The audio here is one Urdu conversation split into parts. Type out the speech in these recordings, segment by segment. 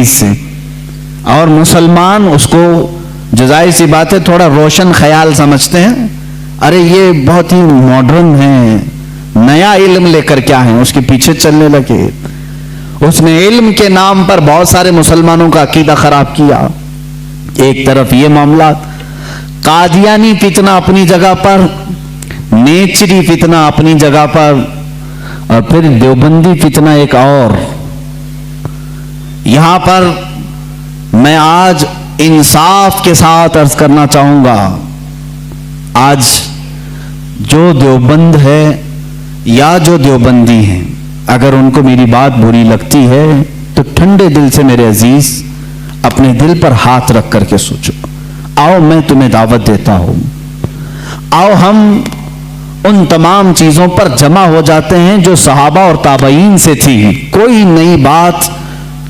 سے، اور مسلمان اس کو جو ظاہر سی بات ہے تھوڑا روشن خیال سمجھتے ہیں، ارے یہ بہت ہی ماڈرن ہے، نیا علم لے کر کیا ہے، اس کے پیچھے چلنے لگے۔ اس نے علم کے نام پر بہت سارے مسلمانوں کا عقیدہ خراب کیا۔ ایک طرف یہ معاملات، قادیانی فتنہ اپنی جگہ پر، نیچری فتنہ اپنی جگہ پر، اور پھر دیوبندی فتنہ ایک اور۔ یہاں پر میں آج انصاف کے ساتھ عرض کرنا چاہوں گا، آج جو دیوبند ہے یا جو دیوبندی ہیں، اگر ان کو میری بات بری لگتی ہے تو ٹھنڈے دل سے میرے عزیز اپنے دل پر ہاتھ رکھ کر کے سوچو، آؤ میں تمہیں دعوت دیتا ہوں، آؤ ہم ان تمام چیزوں پر جمع ہو جاتے ہیں جو صحابہ اور تابعین سے تھی۔ کوئی نئی بات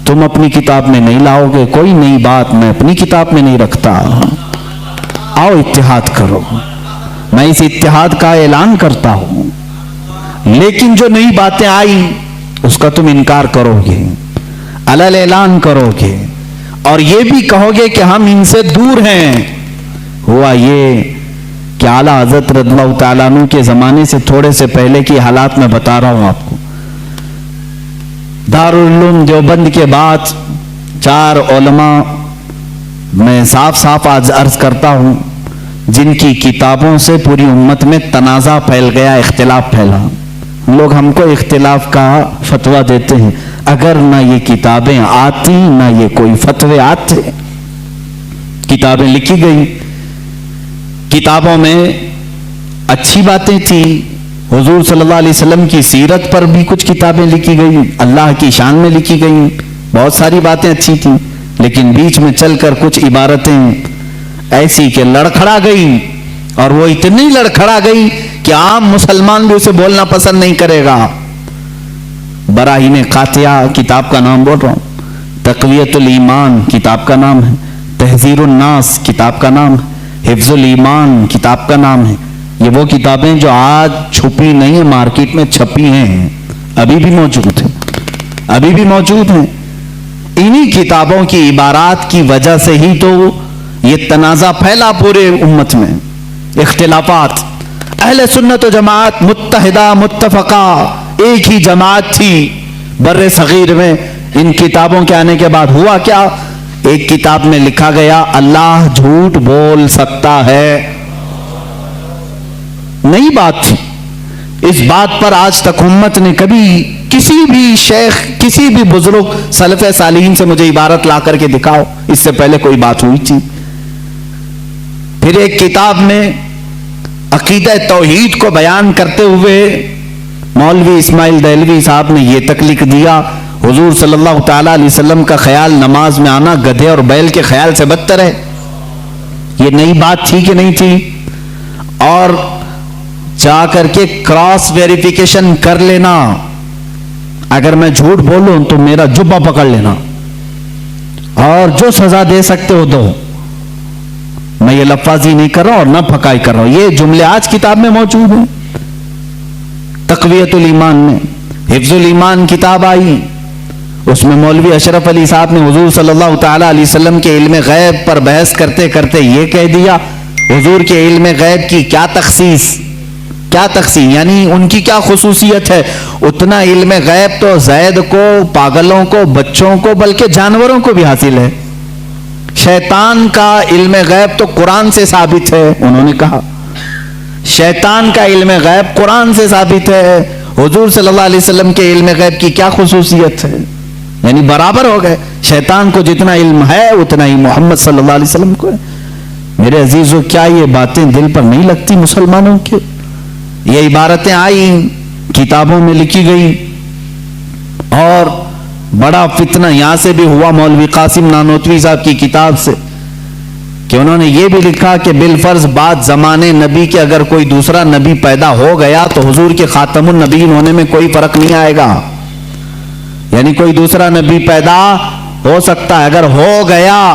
تم اپنی کتاب میں نہیں لاؤ گے، کوئی نئی بات میں اپنی کتاب میں نہیں رکھتا۔ آؤ اتحاد کرو، میں اس اتحاد کا اعلان کرتا ہوں، لیکن جو نئی باتیں آئی اس کا تم انکار کرو گے، علل اعلان کرو گے، اور یہ بھی کہو گے کہ ہم ان سے دور ہیں۔ ہوا یہ کہ اعلیٰ حضرت رضی اللہ تعالیٰ عنہ کے زمانے سے تھوڑے سے پہلے کی حالات میں بتا رہا ہوں آپ کو۔ دارالعلوم دیوبند کے بعد 4 علماء میں صاف صاف آج عرض کرتا ہوں جن کی کتابوں سے پوری امت میں تنازع پھیل گیا، اختلاف پھیلا۔ لوگ ہم کو اختلاف کا فتویٰ دیتے ہیں، اگر نہ یہ کتابیں آتی نہ یہ کوئی فتوے آتے۔ کتابیں لکھی گئی، کتابوں میں اچھی باتیں تھی، حضور صلی اللہ علیہ وسلم کی سیرت پر بھی کچھ کتابیں لکھی گئی، اللہ کی شان میں لکھی گئی، بہت ساری باتیں اچھی تھیں، لیکن بیچ میں چل کر کچھ عبارتیں ایسی کہ لڑکھڑا گئی، اور وہ اتنی لڑکھڑا گئی کہ عام مسلمان بھی اسے بولنا پسند نہیں کرے گا۔ براہین قاطعہ کتاب کا نام بول رہا ہوں، تقویت الایمان کتاب کا نام ہے، تحذیر الناس کتاب کا نام ہے، حفظ الایمان کتاب کا نام ہے۔ یہ وہ کتابیں جو آج چھپی نہیں ہیں، مارکیٹ میں چھپی ہیں، ابھی بھی موجود ہیں، ابھی بھی موجود ہیں۔ انہی کتابوں کی عبارات کی وجہ سے ہی تو یہ تنازع پھیلا پورے امت میں، اختلافات۔ اہل سنت و جماعت متحدہ متفقہ ایک ہی جماعت تھی بر صغیر میں۔ ان کتابوں کے آنے کے بعد ہوا کیا؟ ایک کتاب میں لکھا گیا اللہ جھوٹ بول سکتا ہے، نئی بات تھی۔ اس بات پر آج تک امت نے کبھی کسی بھی شیخ، کسی بھی بزرگ سلف صالحین سے مجھے عبارت لا کر کے دکھاؤ اس سے پہلے کوئی بات ہوئی تھی۔ پھر ایک کتاب میں عقیدہ توحید کو بیان کرتے ہوئے مولوی اسماعیل دہلوی صاحب نے یہ تک لکھ دیا، حضور صلی اللہ تعالیٰ علیہ وسلم کا خیال نماز میں آنا گدھے اور بیل کے خیال سے بدتر ہے۔ یہ نئی بات تھی کہ نہیں تھی؟ اور جا کر کے کراس ویریفیکیشن کر لینا، اگر میں جھوٹ بولوں تو میرا جبہ پکڑ لینا، اور جو سزا دے سکتے ہو دو۔ میں یہ لفاظی نہیں کر رہا اور نہ پھکائی کر رہا ہوں، یہ جملے آج کتاب میں موجود ہیں۔ تقویت الایمان میں حفظ الایمان کتاب آئی، اس میں مولوی اشرف علی صاحب نے حضور صلی اللہ تعالیٰ علیہ وسلم کے علم غیب پر بحث کرتے کرتے یہ کہہ دیا، حضور کے علم غیب کی کیا تخصیص، کیا تقسیم، یعنی ان کی کیا خصوصیت ہے؟ اتنا علم غیب تو زید کو، پاگلوں کو، بچوں کو، بلکہ جانوروں کو بھی حاصل ہے۔ شیطان کا علم غیب تو قرآن سے ثابت ہے، انہوں نے کہا شیطان کا علم غیب قرآن سے ثابت ہے، حضور صلی اللہ علیہ وسلم کے علم غیب کی کیا خصوصیت ہے؟ یعنی برابر ہو گئے، شیطان کو جتنا علم ہے اتنا ہی محمد صلی اللہ علیہ وسلم کو ہے۔ میرے عزیزو، کیا یہ باتیں دل پر نہیں لگتی مسلمانوں کے؟ یہ عبارتیں آئیں، کتابوں میں لکھی گئی، اور بڑا فتنہ یہاں سے بھی ہوا مولوی قاسم نانوتوی صاحب کی کتاب سے، کہ انہوں نے یہ بھی لکھا کہ بالفرض بعد زمانے نبی کے اگر کوئی دوسرا نبی پیدا ہو گیا تو حضور کے خاتم النبیین ہونے میں کوئی فرق نہیں آئے گا، یعنی کوئی دوسرا نبی پیدا ہو سکتا ہے، اگر ہو گیا،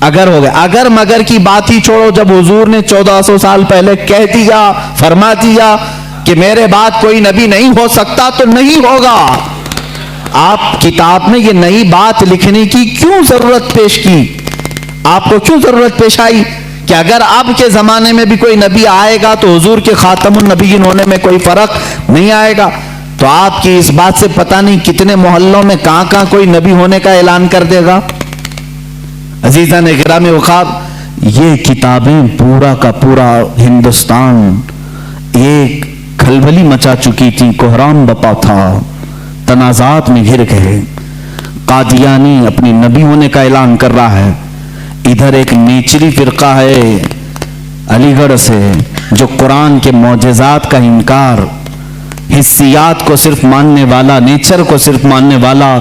اگر مگر کی بات ہی چھوڑو، جب حضور نے 1400 سال پہلے کہہ دیا، فرما دیا کہ میرے بعد کوئی نبی نہیں ہو سکتا تو نہیں ہوگا۔ آپ کتاب میں یہ نئی بات لکھنے کی کیوں ضرورت پیش کی؟ آپ کو کیوں ضرورت پیش آئی کہ اگر اب کے زمانے میں بھی کوئی نبی آئے گا تو حضور کے خاتم النبیین ہونے میں کوئی فرق نہیں آئے گا؟ تو آپ کی اس بات سے پتہ نہیں کتنے محلوں میں کہاں کہاں کوئی نبی ہونے کا اعلان کر دے گا۔ عزیزان گرامی وقار، یہ کتابیں پورا کا پورا ہندوستان ایک کھلبلی مچا چکی تھی، کوہرام بپا تھا، تنازعات میں گر گئے۔ قادیانی اپنی نبی ہونے کا اعلان کر رہا ہے، ادھر ایک نیچری فرقہ ہے علی گڑھ سے جو قرآن کے معجزات کا انکار، حسیات کو صرف ماننے والا، نیچر کو صرف ماننے والا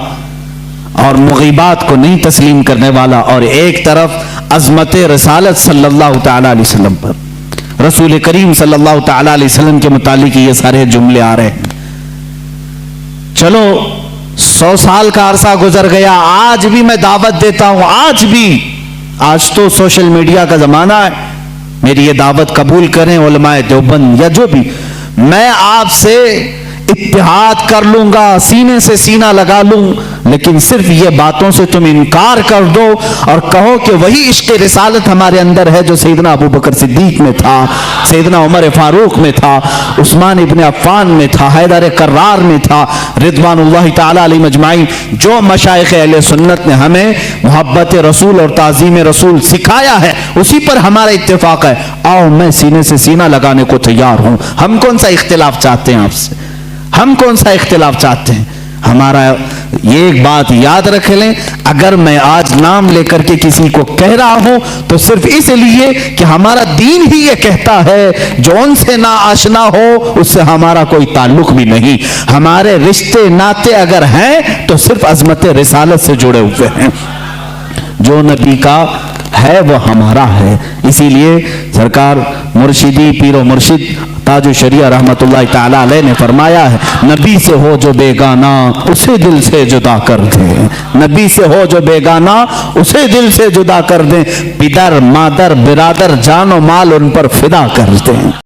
اور مغیبات کو نہیں تسلیم کرنے والا، اور ایک طرف عظمت رسالت صلی اللہ تعالی علیہ وسلم پر، رسول کریم صلی اللہ تعالی علیہ وسلم کے متعلق یہ سارے جملے آ رہے ہیں۔ چلو 100 سال کا عرصہ گزر گیا، آج بھی میں دعوت دیتا ہوں، آج تو سوشل میڈیا کا زمانہ ہے، میری یہ دعوت قبول کریں علماء دیوبند یا جو بھی، میں آپ سے اتحاد کر لوں گا، سینے سے سینہ لگا لوں، لیکن صرف یہ باتوں سے تم انکار کر دو اور کہو کہ وہی عشق رسالت ہمارے اندر ہے جو سیدنا ابو بکر صدیق میں تھا، سیدنا عمر فاروق میں تھا، عثمان ابن عفان میں تھا، حیدر کرار میں تھا، رضوان اللہ تعالی علیہ مجمعین۔ جو مشائخ اہل سنت نے ہمیں محبت رسول اور تعظیم رسول سکھایا ہے اسی پر ہمارا اتفاق ہے، آؤ میں سینے سے سینہ لگانے کو تیار ہوں۔ ہم کون سا اختلاف چاہتے ہیں آپ سے؟ ہم کون سا اختلاف چاہتے ہیں؟ ہمارا یہ ایک بات یاد رکھ لیں، اگر میں آج نام لے کر کے کسی کو کہہ رہا ہوں تو صرف اس لیے کہ ہمارا دین ہی یہ کہتا ہے جو ان سے نہ آشنا ہو اس سے ہمارا کوئی تعلق بھی نہیں۔ ہمارے رشتے ناتے اگر ہیں تو صرف عظمت رسالت سے جڑے ہوئے ہیں، جو نبی کا ہے وہ ہمارا ہے۔ اسی لیے سرکار مرشدی پیر و مرشد تاج الشریعہ رحمت اللہ تعالی علیہ نے فرمایا ہے، نبی سے ہو جو بیگانہ اسے دل سے جدا کر دیں، نبی سے ہو جو بیگانہ اسے دل سے جدا کر دیں، پدر مادر برادر جان و مال ان پر فدا کر دیں۔